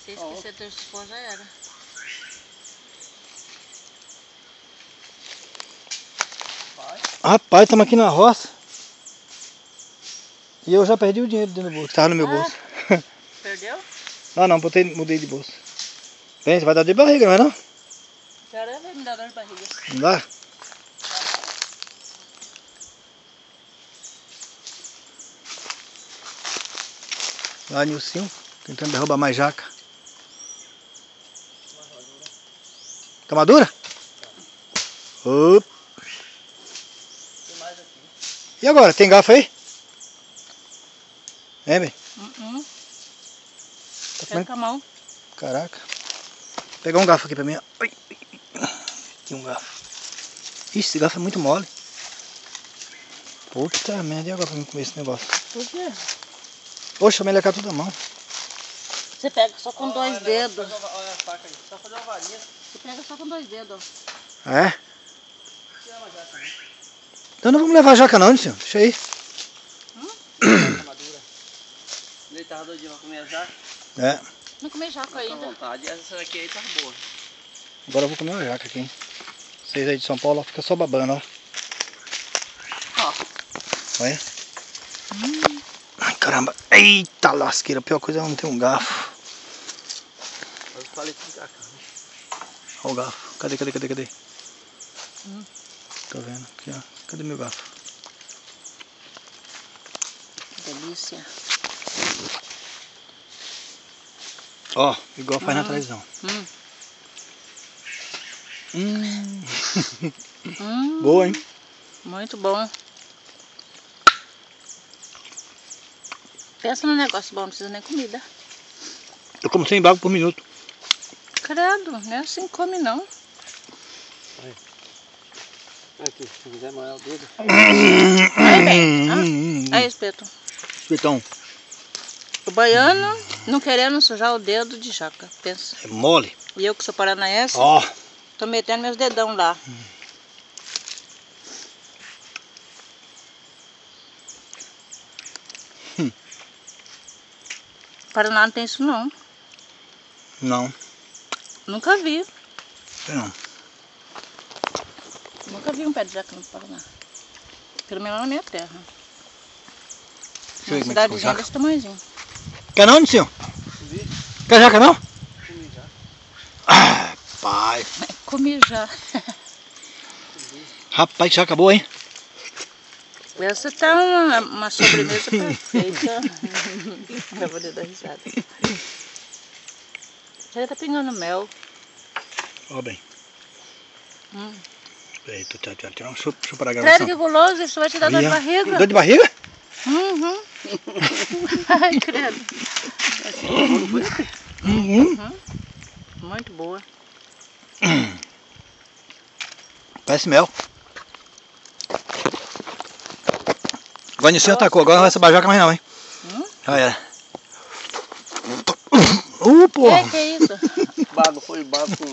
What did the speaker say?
Se esquecer teu esposo, já era. Rapaz, estamos aqui na roça. E eu já perdi o dinheiro dentro do bolso, que tava no meu bolso. Perdeu? Não, mudei de bolso. Bem, você vai dar de barriga, não é não? Cara, vai me dar dor de barriga. Não dá? Lá, Nilcinho, tentando derrubar mais jaca. Tá madura? Opa. E agora, tem garfo aí? É, bem? Tá Pega com a mão. Caraca. Vou pegar um garfo aqui pra mim. Ai. Aqui um garfo. Ixi, esse garfo é muito mole. Puta merda, e agora pra mim comer esse negócio? Por quê? Poxa, melecar tudo a mão. Você pega só com 2 dedos. Olha a faca aí, só fazer uma varinha. Você pega só com 2 dedos. É? Então não vamos levar a jaca não, senhor. Deixa aí. Ele tava doidinho pra comer a jaca. É. Não comi jaca Tá à ainda. vontade, essa daqui aí tá boa. Agora eu vou comer uma jaca aqui, hein. Vocês aí de São Paulo, ó, fica só babando, ó. Ó. Olha. Ai, caramba. Eita lasqueira, a pior coisa é não ter um garfo. Os palitos de jaca. Olha o garfo. Cadê? Tô vendo aqui, ó. Cadê meu garfo? Delícia. Ó, igual faz na televisão. Boa, hein? Muito bom. Pensa num negócio bom, não precisa nem comida. Eu como 100 bagos por minuto. Credo, não é assim que come não. Aqui, se quiser molhar o dedo. Aí, bem. Aí, espeto. Espetão. O baiano não querendo sujar o dedo de jaca, pensa. É mole. E eu que sou paranaense, Ó. tô metendo meus dedão lá. Paraná não tem isso não. Não. Nunca vi. Sei não. Nunca vi um pé de jaca no Paraná. Pelo menos na minha terra. Deixa eu ver Uma como é que ficou cidadezinha jaca. desse tamanhozinho. Quer não, senhor? Quer jaca não? Ah, pai. Comi já. Rapaz, que jaca boa, hein? Essa tá uma sobremesa perfeita. Pra poder dar risada. Já tá pingando mel. Ó bem. Peraí, deixa eu parar a Credo gravação. que guloso, isso vai te dar dor de barriga. Dor de barriga? Ai, credo. Muito boa. Parece mel. Agora o senhor atacou, agora não vai essa bajaca mais não, hein? Já era. Porra! Que é isso? Bago, foi bago com